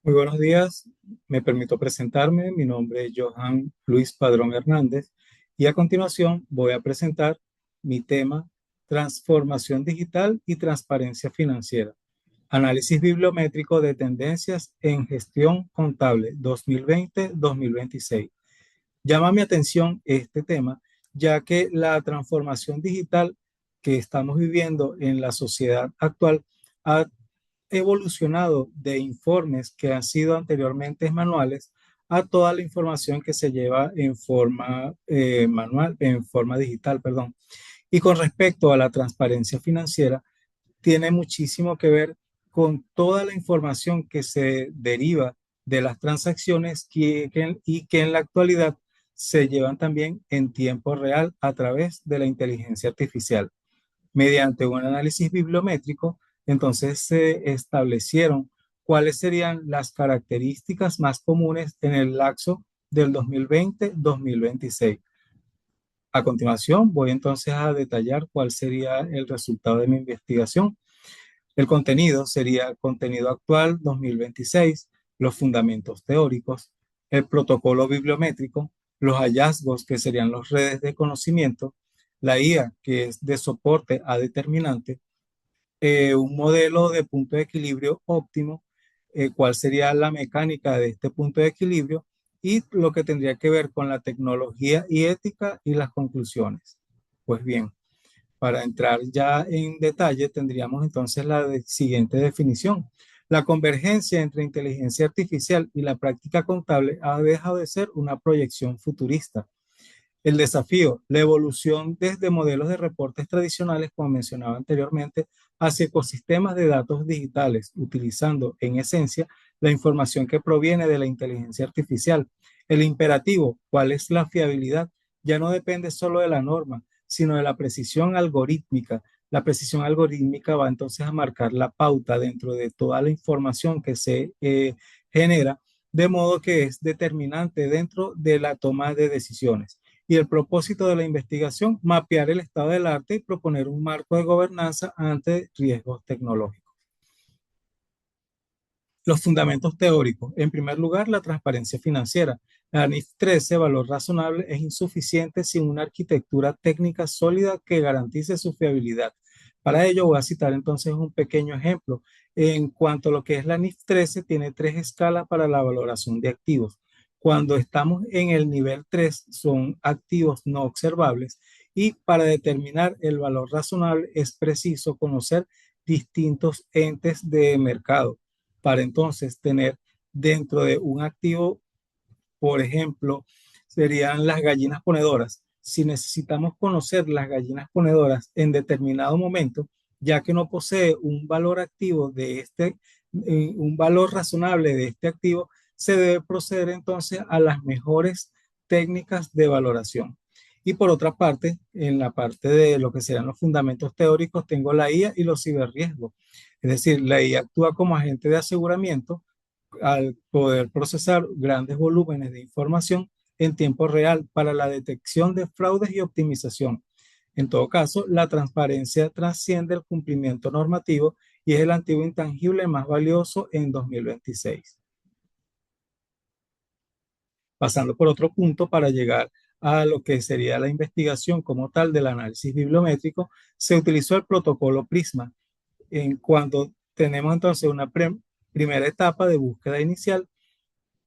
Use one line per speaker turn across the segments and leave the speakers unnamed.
Muy buenos días, me permito presentarme. Mi nombre es Johan Luis Padrón Hernández y a continuación voy a presentar mi tema: transformación digital y transparencia financiera. Análisis bibliométrico de tendencias en gestión contable 2020-2026. Llama mi atención este tema, ya que la transformación digital que estamos viviendo en la sociedad actual ha evolucionado de informes que han sido anteriormente manuales a toda la información que se lleva en forma manual, en forma digital, perdón. Y con respecto a la transparencia financiera, tiene muchísimo que ver con toda la información que se deriva de las transacciones y que en la actualidad se llevan también en tiempo real a través de la inteligencia artificial. Mediante un análisis bibliométrico, entonces se establecieron cuáles serían las características más comunes en el lapso del 2020-2026. A continuación, voy entonces a detallar cuál sería el resultado de mi investigación. El contenido sería contenido actual 2026, los fundamentos teóricos, el protocolo bibliométrico, los hallazgos que serían las redes de conocimiento, la IA que es de soporte a determinante, un modelo de punto de equilibrio óptimo, cuál sería la mecánica de este punto de equilibrio y lo que tendría que ver con la tecnología y ética y las conclusiones. Pues bien, para entrar ya en detalle, tendríamos entonces siguiente definición. La convergencia entre inteligencia artificial y la práctica contable ha dejado de ser una proyección futurista. El desafío, la evolución desde modelos de reportes tradicionales, como mencionaba anteriormente, hacia ecosistemas de datos digitales, utilizando en esencia la información que proviene de la inteligencia artificial. El imperativo, ¿cuál es la fiabilidad? Ya no depende solo de la norma, sino de la precisión algorítmica. La precisión algorítmica va entonces a marcar la pauta dentro de toda la información que se genera, de modo que es determinante dentro de la toma de decisiones. Y el propósito de la investigación, mapear el estado del arte y proponer un marco de gobernanza ante riesgos tecnológicos. Los fundamentos teóricos. En primer lugar, la transparencia financiera. La NIF 13, valor razonable, es insuficiente sin una arquitectura técnica sólida que garantice su fiabilidad. Para ello voy a citar entonces un pequeño ejemplo. En cuanto a lo que es la NIF 13, tiene tres escalas para la valoración de activos. Cuando estamos en el nivel 3, son activos no observables, y para determinar el valor razonable es preciso conocer distintos entes de mercado para entonces tener dentro de un activo, por ejemplo, serían las gallinas ponedoras. Si necesitamos conocer las gallinas ponedoras en determinado momento, ya que no posee un valor activo de un valor razonable de este activo, se debe proceder entonces a las mejores técnicas de valoración. Y por otra parte, en la parte de lo que serán los fundamentos teóricos, tengo la IA y los ciberriesgos. Es decir, la IA actúa como agente de aseguramiento al poder procesar grandes volúmenes de información en tiempo real para la detección de fraudes y optimización. En todo caso, la transparencia trasciende el cumplimiento normativo y es el activo intangible más valioso en 2026. Pasando por otro punto para llegar a lo que sería la investigación como tal del análisis bibliométrico, se utilizó el protocolo Prisma. En cuando tenemos entonces una primera etapa de búsqueda inicial,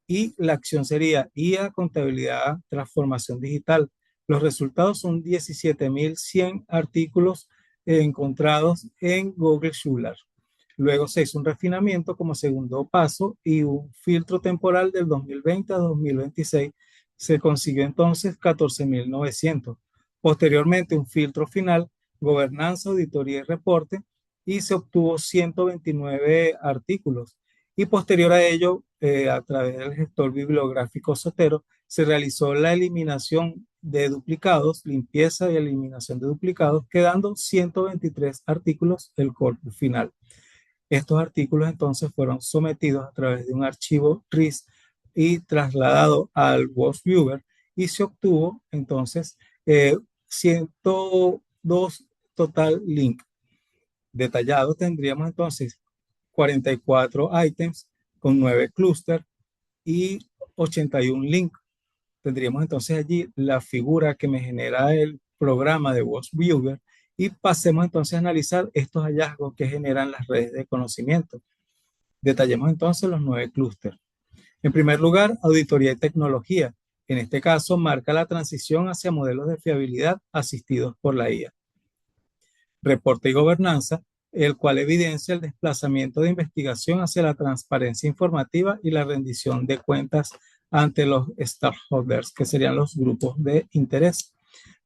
y la acción sería IA, contabilidad, transformación digital. Los resultados son 17.100 artículos encontrados en Google Scholar. Luego se hizo un refinamiento como segundo paso y un filtro temporal del 2020 a 2026. Se consiguió entonces 14.900. Posteriormente un filtro final, gobernanza, auditoría y reporte, y se obtuvo 129 artículos. Y posterior a ello, a través del gestor bibliográfico Sotero, se realizó la eliminación de duplicados, limpieza y eliminación de duplicados, quedando 123 artículos el corpus final. Estos artículos entonces fueron sometidos a través de un archivo RIS y trasladado al WordViewer, y se obtuvo entonces 102 total link. Detallado tendríamos entonces 44 ítems con 9 clústeres y 81 links. Tendríamos entonces allí la figura que me genera el programa de WatchViewer y pasemos entonces a analizar estos hallazgos que generan las redes de conocimiento. Detallemos entonces los 9 clústeres. En primer lugar, auditoría y tecnología. En este caso, marca la transición hacia modelos de fiabilidad asistidos por la IA. Reporte y gobernanza, el cual evidencia el desplazamiento de investigación hacia la transparencia informativa y la rendición de cuentas ante los stakeholders, que serían los grupos de interés.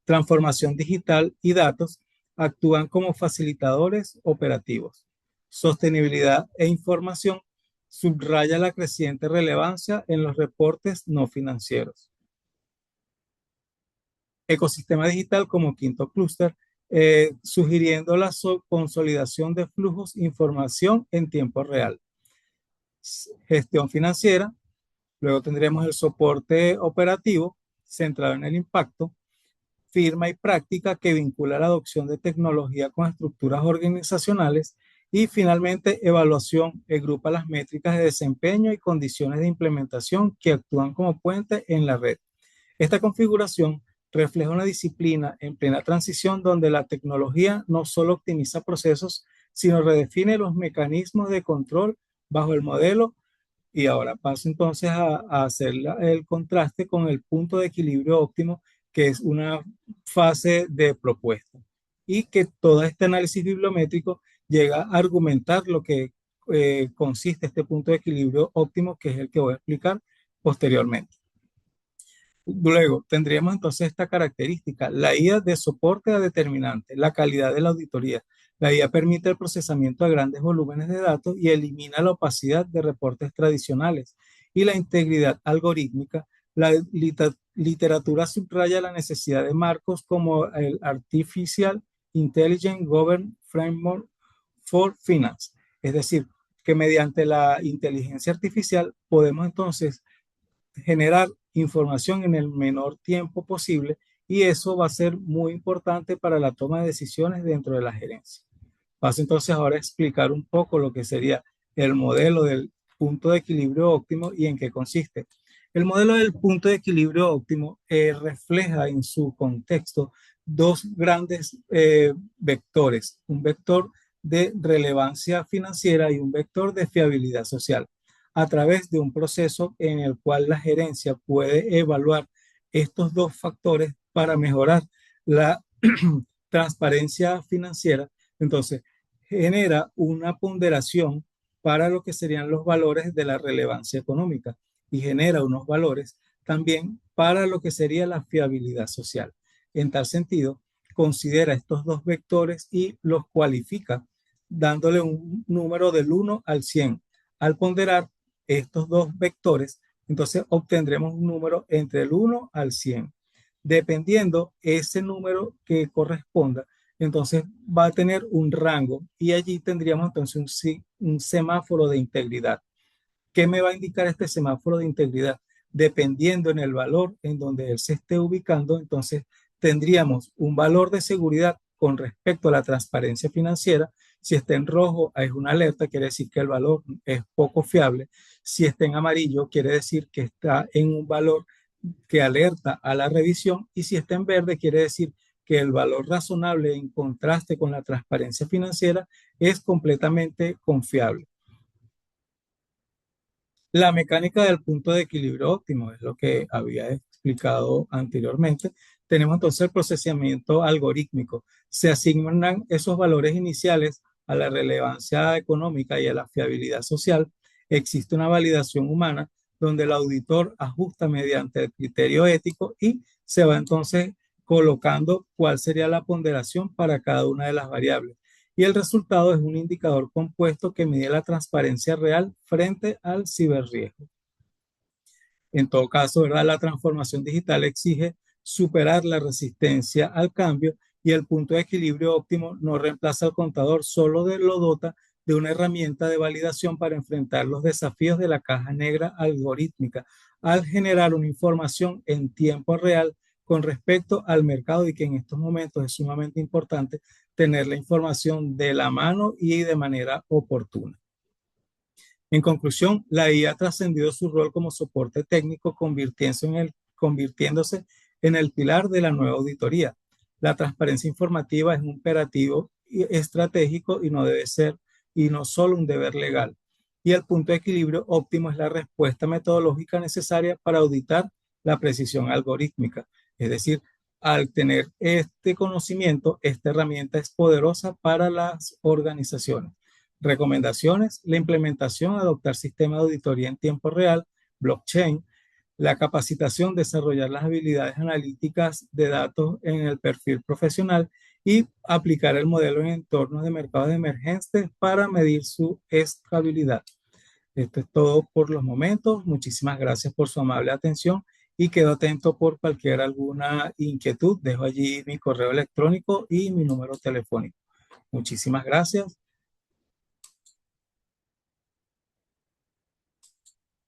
Transformación digital y datos actúan como facilitadores operativos. Sostenibilidad e información subraya la creciente relevancia en los reportes no financieros. Ecosistema digital como quinto clúster, sugiriendo la consolidación de flujos de información en tiempo real. Gestión financiera, luego tendremos el soporte operativo centrado en el impacto, firma y práctica que vincula la adopción de tecnología con estructuras organizacionales y finalmente evaluación, agrupa las métricas de desempeño y condiciones de implementación que actúan como puente en la red. Esta configuración refleja una disciplina en plena transición donde la tecnología no solo optimiza procesos, sino redefine los mecanismos de control bajo el modelo. Y ahora paso entonces a hacer el contraste con el punto de equilibrio óptimo, que es una fase de propuesta. Y que todo este análisis bibliométrico llega a argumentar lo que consiste este punto de equilibrio óptimo, que es el que voy a explicar posteriormente. Luego, tendríamos entonces esta característica, la IA de soporte a determinante, la calidad de la auditoría. La IA permite el procesamiento de grandes volúmenes de datos y elimina la opacidad de reportes tradicionales y la integridad algorítmica. La literatura subraya la necesidad de marcos como el Artificial Intelligence Governance Framework for Finance, es decir, que mediante la inteligencia artificial podemos entonces generar información en el menor tiempo posible y eso va a ser muy importante para la toma de decisiones dentro de la gerencia. Paso entonces ahora a explicar un poco lo que sería el modelo del punto de equilibrio óptimo y en qué consiste. El modelo del punto de equilibrio óptimo refleja en su contexto dos grandes vectores, un vector de relevancia financiera y un vector de fiabilidad social, a través de un proceso en el cual la gerencia puede evaluar estos dos factores para mejorar la transparencia financiera. Entonces, genera una ponderación para lo que serían los valores de la relevancia económica y genera unos valores también para lo que sería la fiabilidad social. En tal sentido, considera estos dos vectores y los cualifica dándole un número del 1 al 100. Al ponderar estos dos vectores, entonces obtendremos un número entre el 1 al 100. Dependiendo ese número que corresponda, entonces va a tener un rango y allí tendríamos entonces un semáforo de integridad. ¿Qué me va a indicar este semáforo de integridad? Dependiendo en el valor en donde él se esté ubicando, entonces tendríamos un valor de seguridad con respecto a la transparencia financiera. Si está en rojo, es una alerta, quiere decir que el valor es poco fiable. Si está en amarillo, quiere decir que está en un valor que alerta a la revisión. Y si está en verde, quiere decir que el valor razonable en contraste con la transparencia financiera es completamente confiable. La mecánica del punto de equilibrio óptimo es lo que había explicado anteriormente. Tenemos entonces el procesamiento algorítmico. Se asignan esos valores iniciales a la relevancia económica y a la fiabilidad social. Existe una validación humana donde el auditor ajusta mediante el criterio ético y se va entonces colocando cuál sería la ponderación para cada una de las variables y el resultado es un indicador compuesto que mide la transparencia real frente al ciberriesgo. En todo caso, ¿verdad? La transformación digital exige superar la resistencia al cambio y el punto de equilibrio óptimo no reemplaza al contador, solo lo dota de una herramienta de validación para enfrentar los desafíos de la caja negra algorítmica al generar una información en tiempo real con respecto al mercado y que en estos momentos es sumamente importante tener la información de la mano y de manera oportuna. En conclusión, la IA ha trascendido su rol como soporte técnico, convirtiéndose en el pilar de la nueva auditoría. La transparencia informativa es un imperativo estratégico y no debe ser, y no solo un deber legal. Y el punto de equilibrio óptimo es la respuesta metodológica necesaria para auditar la precisión algorítmica. Es decir, al tener este conocimiento, esta herramienta es poderosa para las organizaciones. Recomendaciones: la implementación, adoptar sistemas de auditoría en tiempo real, blockchain, la capacitación, desarrollar las habilidades analíticas de datos en el perfil profesional y aplicar el modelo en entornos de mercados emergentes para medir su estabilidad. Esto es todo por los momentos. Muchísimas gracias por su amable atención y quedo atento por alguna inquietud. Dejo allí mi correo electrónico y mi número telefónico. Muchísimas gracias